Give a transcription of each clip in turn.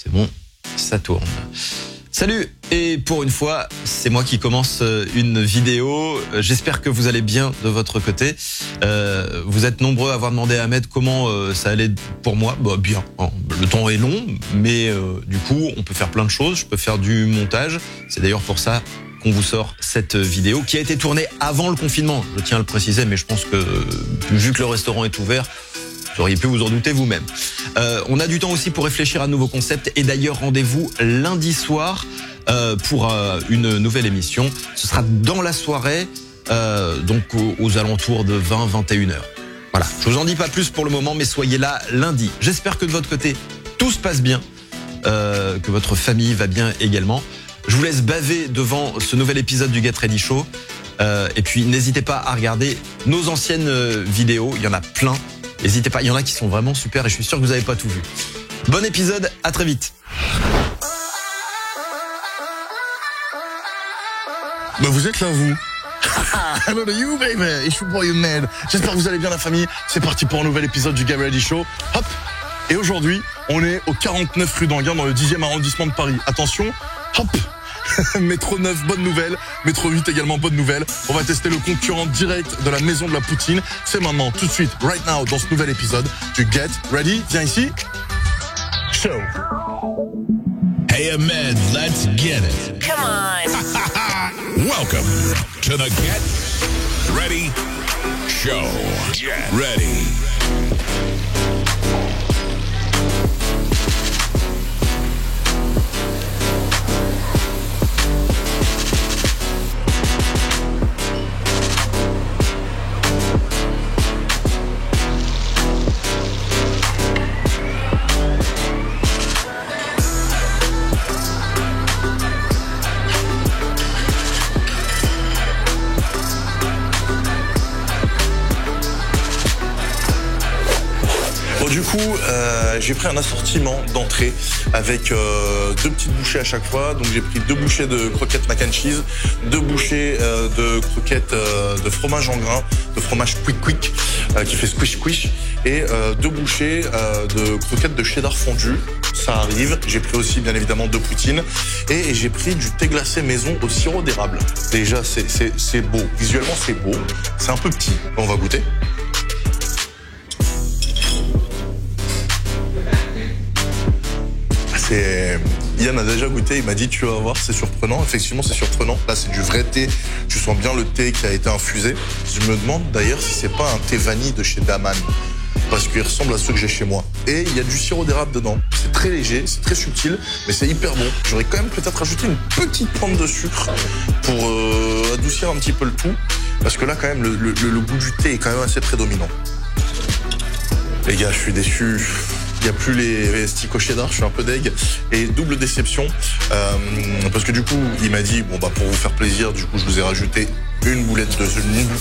C'est bon, ça tourne. Salut, et pour une fois, c'est moi qui commence une vidéo. J'espère que vous allez bien de votre côté. Vous êtes nombreux à avoir demandé à Ahmed comment ça allait pour moi. Bah bien, hein. Le temps est long, mais du coup, on peut faire plein de choses. Je peux faire du montage. C'est d'ailleurs pour ça qu'on vous sort cette vidéo qui a été tournée avant le confinement. Je tiens à le préciser, mais je pense que vu que le restaurant est ouvert, vous auriez pu vous en douter vous-même. On a du temps aussi pour réfléchir à de nouveaux concepts. Et d'ailleurs, rendez-vous lundi soir pour une nouvelle émission. Ce sera dans la soirée, donc aux alentours de 20-21 heures. Voilà, je vous en dis pas plus pour le moment, mais soyez là lundi. J'espère que de votre côté, tout se passe bien, que votre famille va bien également. Je vous laisse baver devant ce nouvel épisode du Get Ready Show. Et puis, n'hésitez pas à regarder nos anciennes vidéos. Il y en a plein. N'hésitez pas, il y en a qui sont vraiment super et je suis sûr que vous n'avez pas tout vu. Bon épisode, à très vite. Bah vous êtes là, vous. Hello to you, baby. It's your boy, Ahmed. J'espère que vous allez bien, la famille. C'est parti pour un nouvel épisode du Get Ready Show. Hop. Et aujourd'hui, on est au 49 rue d'Anguin, dans le 10e arrondissement de Paris. Attention, hop. Métro 9, bonne nouvelle. Métro 8 également, bonne nouvelle. On va tester le concurrent direct de la maison de la poutine. C'est maintenant, tout de suite, right now, dans ce nouvel épisode du Get Ready. Viens ici. Show. Hey Ahmed, let's get it. Come on. Welcome to the Get Ready Show. Get ready. Du coup, j'ai pris un assortiment d'entrée avec deux petites bouchées à chaque fois. Donc j'ai pris 2 bouchées de croquettes mac and cheese, 2 bouchées de croquettes de fromage en grains, de fromage quick qui fait squish squish, et 2 bouchées de croquettes de cheddar fondu. Ça arrive. J'ai pris aussi bien évidemment 2 poutines et j'ai pris du thé glacé maison au sirop d'érable. Déjà c'est beau, visuellement c'est beau. C'est un peu petit. On va goûter. Yann a déjà goûté, il m'a dit tu vas voir, c'est surprenant. Effectivement, c'est surprenant. Là, c'est du vrai thé. Tu sens bien le thé qui a été infusé. Je me demande d'ailleurs si c'est pas un thé vanille de chez Daman, parce qu'il ressemble à ceux que j'ai chez moi. Et il y a du sirop d'érable dedans. C'est très léger, c'est très subtil, mais c'est hyper bon. J'aurais quand même peut-être rajouté une petite pointe de sucre pour adoucir un petit peu le tout, parce que là, quand même, le goût du thé est quand même assez prédominant. Les gars, je suis déçu. Il n'y a plus les sticks au cheddar, je suis un peu deg. Et double déception, parce que du coup, il m'a dit, bon bah pour vous faire plaisir, du coup je vous ai rajouté une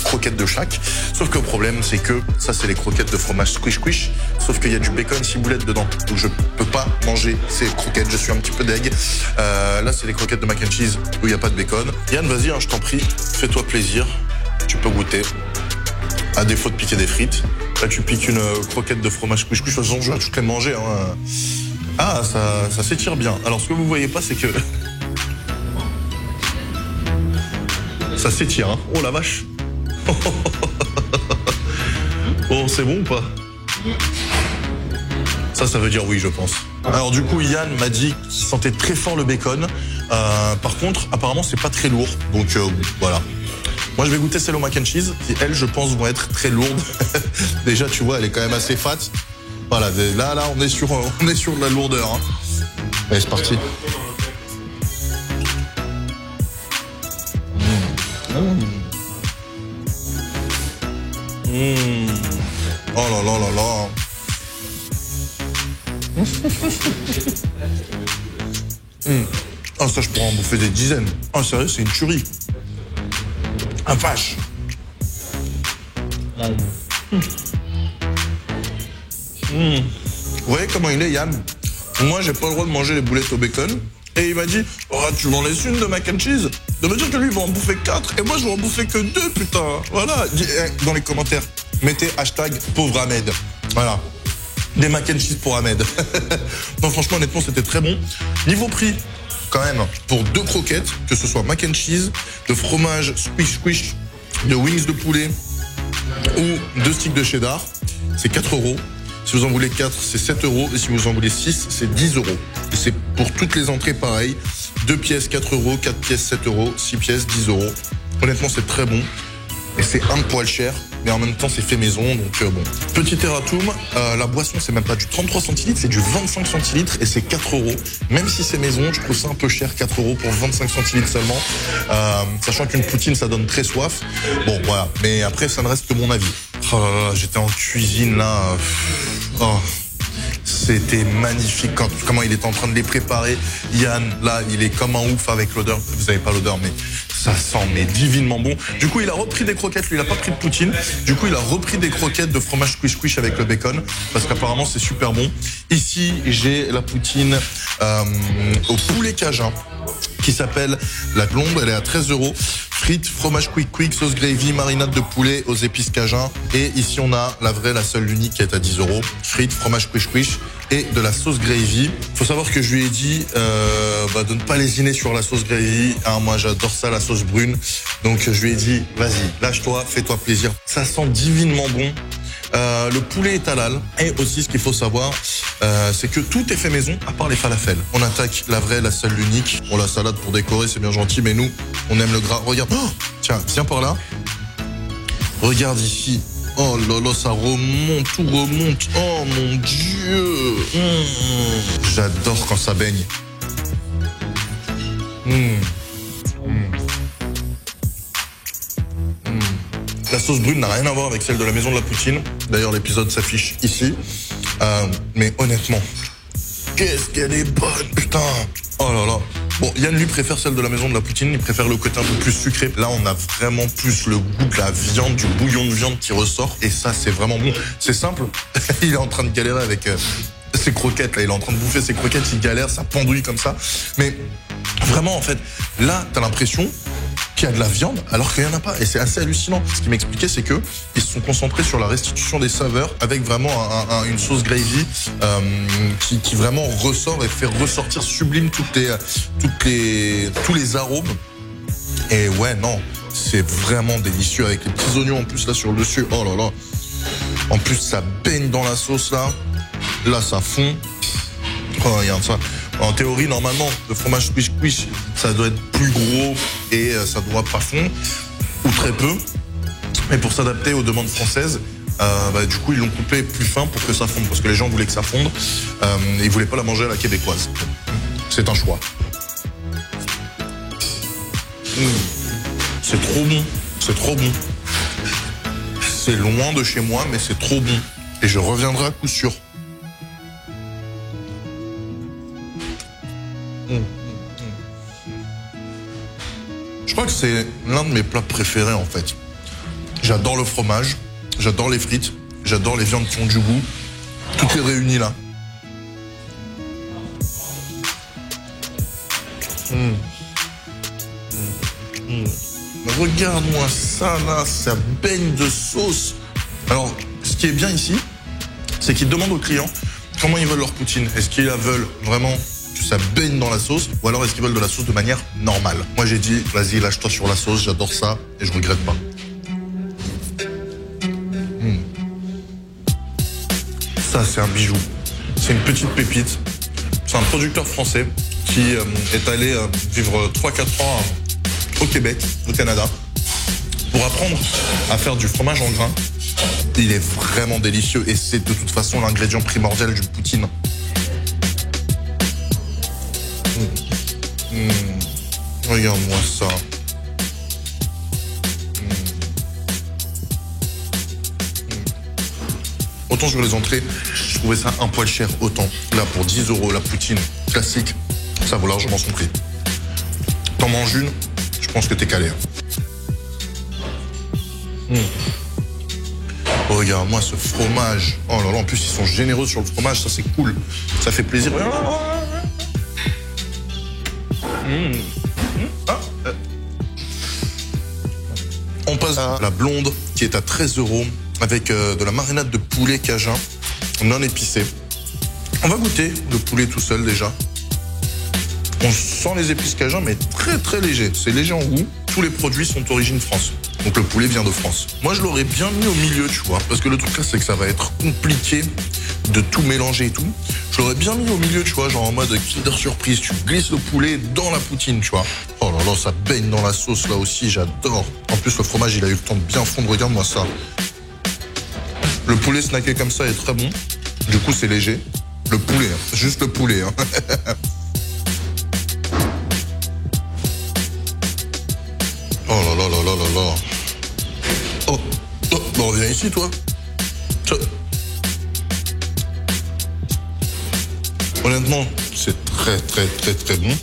croquette de chaque. Sauf que le problème, c'est que ça, c'est les croquettes de fromage squish squish. Sauf qu'il y a du bacon ciboulette dedans. Donc je peux pas manger ces croquettes, je suis un petit peu deg. Là, c'est les croquettes de mac and cheese où il n'y a pas de bacon. Yann, vas-y, hein, je t'en prie, fais-toi plaisir. Tu peux goûter. À défaut de piquer des frites. Là, tu piques une croquette de fromage squish squish. De toute façon, je vais toutes les manger. Hein. Ah, ça s'étire bien. Alors, ce que vous voyez pas, c'est que ça s'étire. Hein. Oh la vache. Oh, c'est bon ou pas? Ça veut dire oui, je pense. Alors du coup, Yann m'a dit qu'il sentait très fort le bacon. Par contre, apparemment, c'est pas très lourd. Donc voilà. Moi, je vais goûter celle au mac and cheese, qui, elles, je pense, vont être très lourdes. Déjà, tu vois, elle est quand même assez fat. Voilà, là, on est sur de la lourdeur. Hein. Allez, c'est parti. Oh là là là là. Ah, ça, je pourrais en bouffer des dizaines. Ah, sérieux, c'est une tuerie. Un vache. Vous voyez comment il est, Yann? Moi, j'ai pas le droit de manger les boulettes au bacon. Et il m'a dit, oh, tu m'en laisses une de mac and cheese? De me dire que lui, il va en bouffer 4 et moi, je vais en bouffer que 2, putain. Voilà. Dans les commentaires, mettez hashtag pauvre Ahmed. Voilà. Des mac and cheese pour Ahmed. Non, franchement, honnêtement, c'était très bon. Niveau prix, quand même, pour 2 croquettes, que ce soit mac and cheese, de fromage squish squish, de wings de poulet ou 2 sticks de cheddar, c'est 4 €. Si vous en voulez 4, c'est 7 €. Et si vous en voulez 6, c'est 10 €. Et c'est pour toutes les entrées pareil. 2 pièces, 4 €, 4 pièces, 7 €, 6 pièces, 10 €. Honnêtement, c'est très bon. Et c'est un poil cher, mais en même temps, c'est fait maison, donc bon. Petit erratum, la boisson, c'est même pas du 33 centilitres, c'est du 25 centilitres et c'est 4 €. Même si c'est maison, je trouve ça un peu cher, 4 € pour 25 centilitres seulement. Sachant qu'une poutine, ça donne très soif. Bon, voilà. Mais après, ça ne reste que mon avis. Oh là là, j'étais en cuisine, là. Oh. C'était magnifique comment il était en train de les préparer. Yann, là, il est comme un ouf avec l'odeur. Vous n'avez pas l'odeur, mais ça sent mais divinement bon. Du coup, il a repris des croquettes. Lui, il a pas pris de poutine. Du coup, il a repris des croquettes de fromage squish squish avec le bacon parce qu'apparemment, c'est super bon. Ici, j'ai la poutine au poulet cajun qui s'appelle la blonde. Elle est à 13 €. Frites, fromage quick, sauce gravy, marinade de poulet aux épices cajun. Et ici, on a la vraie, la seule, l'unique qui est à 10 €. Frites, fromage quick et de la sauce gravy. Faut savoir que je lui ai dit de ne pas lésiner sur la sauce gravy. Hein, moi, j'adore ça, la sauce brune. Donc, je lui ai dit, vas-y, lâche-toi, fais-toi plaisir. Ça sent divinement bon. Le poulet est halal. Et aussi, ce qu'il faut savoir, c'est que tout est fait maison, à part les falafels. On attaque la vraie, la seule, l'unique. Bon, la salade pour décorer, c'est bien gentil, mais nous, on aime le gras. Regarde, oh, tiens, viens par là. Regarde ici. Oh là là, ça remonte, tout remonte. Oh mon Dieu. J'adore quand ça baigne. La sauce brune n'a rien à voir avec celle de la maison de la poutine. D'ailleurs, l'épisode s'affiche ici. Mais honnêtement, qu'est-ce qu'elle est bonne, putain. Oh là là. Bon, Yann, lui, préfère celle de la maison de la poutine. Il préfère le côté un peu plus sucré. Là, on a vraiment plus le goût de la viande, du bouillon de viande qui ressort. Et ça, c'est vraiment bon. C'est simple. Il est en train de galérer avec ses croquettes. Là, il est en train de bouffer ses croquettes. Il galère, ça pendouille comme ça. Mais vraiment, en fait, là, t'as l'impression qu'il y a de la viande alors qu'il n'y en a pas. Et c'est assez hallucinant. Ce qu'il m'expliquait, c'est que ils se sont concentrés sur la restitution des saveurs avec vraiment une sauce gravy qui vraiment ressort et fait ressortir sublime tous les arômes. Et ouais, non, c'est vraiment délicieux avec les petits oignons en plus là sur le dessus. Oh là là. En plus, ça baigne dans la sauce là. Là, ça fond. Oh, regarde ça. En théorie, normalement, le fromage squish squish, ça doit être plus gros et ça doit pas fondre, ou très peu. Mais pour s'adapter aux demandes françaises, du coup, ils l'ont coupé plus fin pour que ça fonde, parce que les gens voulaient que ça fonde. Ils voulaient pas la manger à la québécoise. C'est un choix. C'est trop bon. C'est trop bon. C'est loin de chez moi, mais c'est trop bon. Et je reviendrai à coup sûr. Je crois que c'est l'un de mes plats préférés en fait. J'adore le fromage, j'adore les frites, j'adore les viandes qui ont du goût. Tout est réuni là. Regarde-moi ça là, ça baigne de sauce. Alors, ce qui est bien ici, c'est qu'ils demandent aux clients comment ils veulent leur poutine. Est-ce qu'ils la veulent vraiment que ça baigne dans la sauce, ou alors est-ce qu'ils veulent de la sauce de manière normale? Moi j'ai dit, vas-y, lâche-toi sur la sauce, j'adore ça, et je regrette pas. Ça, c'est un bijou. C'est une petite pépite. C'est un producteur français qui est allé vivre 3-4 ans au Québec, au Canada, pour apprendre à faire du fromage en grains. Il est vraiment délicieux, et c'est de toute façon l'ingrédient primordial d'une poutine. Regarde-moi ça. Autant sur les entrées, je trouvais ça un poil cher. Autant là, pour 10 € la poutine classique, ça vaut largement son prix. T'en manges une, je pense que t'es calé. Oh, regarde-moi ce fromage. Oh là là, en plus ils sont généreux sur le fromage, ça c'est cool. Ça fait plaisir. On passe à la blonde qui est à 13 € avec de la marinade de poulet cajun. non épicé. On va goûter le poulet tout seul déjà. On sent les épices cajun, mais très très léger. C'est léger en goût. Tous les produits sont d'origine France. Donc le poulet vient de France. Moi, je l'aurais bien mis au milieu, tu vois. Parce que le truc là, c'est que ça va être compliqué de tout mélanger et tout. Je l'aurais bien mis au milieu, tu vois, genre en mode Kinder Surprise. Tu glisses le poulet dans la poutine, tu vois. Oh là là, ça baigne dans la sauce là aussi, j'adore. En plus, le fromage, il a eu le temps de bien fondre. Regarde-moi ça. Le poulet snacké comme ça est très bon. Du coup, c'est léger. Le poulet, hein. Juste le poulet. Hein. Oh là là là là là là. Oh, bon, reviens ici, toi. Honnêtement, c'est très très très très bon.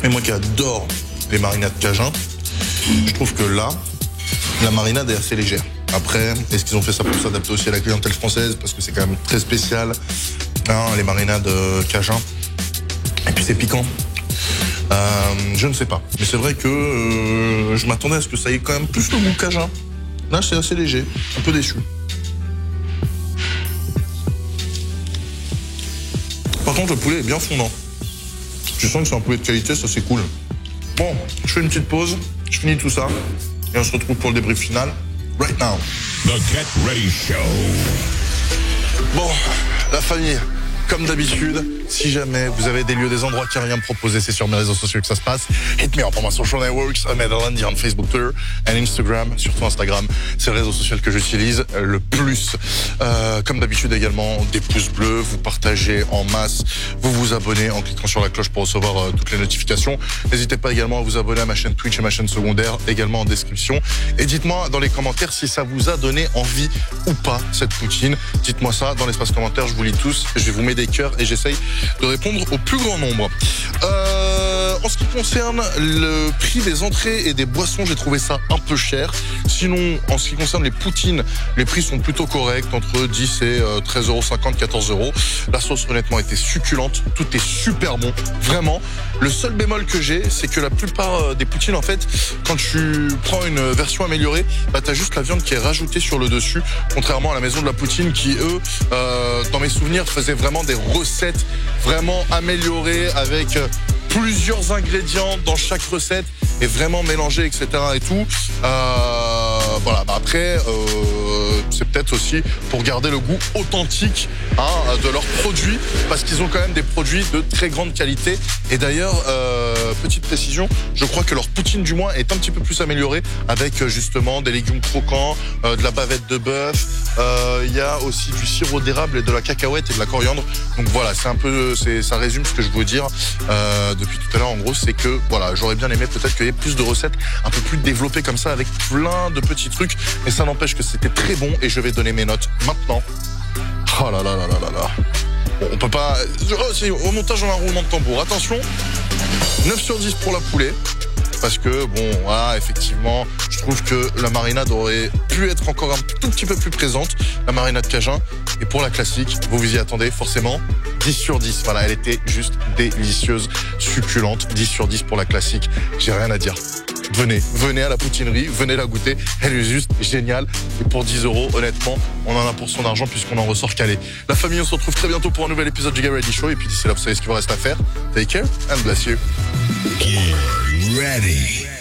Et moi qui adore les marinades cajun, je trouve que là, la marinade est assez légère. Après, est-ce qu'ils ont fait ça pour s'adapter aussi à la clientèle française? Parce que c'est quand même très spécial, hein, les marinades cajun. Et puis c'est piquant. Je ne sais pas. Mais c'est vrai que je m'attendais à ce que ça ait quand même plus le goût cajun. Là, c'est assez léger. Un peu déçu. Par contre, le poulet est bien fondant. Tu sens que c'est un poulet de qualité, ça c'est cool. Bon, je fais une petite pause. Je finis tout ça. Et on se retrouve pour le débrief final. Right now. The Get Ready Show. Bon, la famille. Comme d'habitude, si jamais vous avez des lieux, des endroits qui n'ont rien à me proposer, c'est sur mes réseaux sociaux que ça se passe. Hit me up on my social networks, Ahmed Alandi on Facebook, Twitter et Instagram, surtout Instagram. C'est le réseau social que j'utilise le plus. Comme d'habitude également, des pouces bleus, vous partagez en masse, vous vous abonnez en cliquant sur la cloche pour recevoir toutes les notifications. N'hésitez pas également à vous abonner à ma chaîne Twitch et ma chaîne secondaire, également en description. Et dites-moi dans les commentaires si ça vous a donné envie ou pas cette poutine. Dites-moi ça dans l'espace commentaire, je vous lis tous. Je vais vous mettre des cœurs et j'essaye de répondre au plus grand nombre. En ce qui concerne le prix des entrées et des boissons, j'ai trouvé ça un peu cher. Sinon, en ce qui concerne les poutines, les prix sont plutôt corrects, entre 10 et 13,50 €, 14 €. La sauce, honnêtement, était succulente. Tout est super bon, vraiment. Le seul bémol que j'ai, c'est que la plupart des poutines, en fait, quand tu prends une version améliorée, bah, t'as juste la viande qui est rajoutée sur le dessus, contrairement à la maison de la poutine qui, eux, dans mes souvenirs, faisaient vraiment des recettes vraiment améliorées avec plusieurs ingrédients dans chaque recette et vraiment mélangés, etc. et tout. Voilà. Bah après, c'est peut-être aussi pour garder le goût authentique de leurs produits, parce qu'ils ont quand même des produits de très grande qualité. Et d'ailleurs, petite précision, je crois que leur poutine du moins est un petit peu plus améliorée avec justement des légumes croquants, de la bavette de bœuf. Il y a aussi du sirop d'érable et de la cacahuète et de la coriandre. Donc voilà, c'est un peu, ça résume ce que je veux dire depuis tout à l'heure. En gros, c'est que voilà, j'aurais bien aimé peut-être qu'il y ait plus de recettes un peu plus développées comme ça, avec plein de petits trucs. Mais ça n'empêche que c'était très bon et je vais donner mes notes maintenant. Oh là là là là là là. Bon, on peut pas. Oh, si, au montage, on a un roulement de tambour. Attention, 9 sur 10 pour la poulet. Parce que, bon, voilà, effectivement, je trouve que la marinade aurait pu être encore un tout petit peu plus présente, la marinade cajun. Et pour la classique, vous vous y attendez forcément, 10 sur 10. Voilà, elle était juste délicieuse, succulente. 10 sur 10 pour la classique, j'ai rien à dire. Venez à la poutinerie, venez la goûter, elle est juste géniale. Et pour 10 €, honnêtement, on en a pour son argent puisqu'on en ressort calé. La famille, on se retrouve très bientôt pour un nouvel épisode du Get Ready Show. Et puis d'ici là, vous savez ce qu'il vous reste à faire. Take care and bless you. Get ready.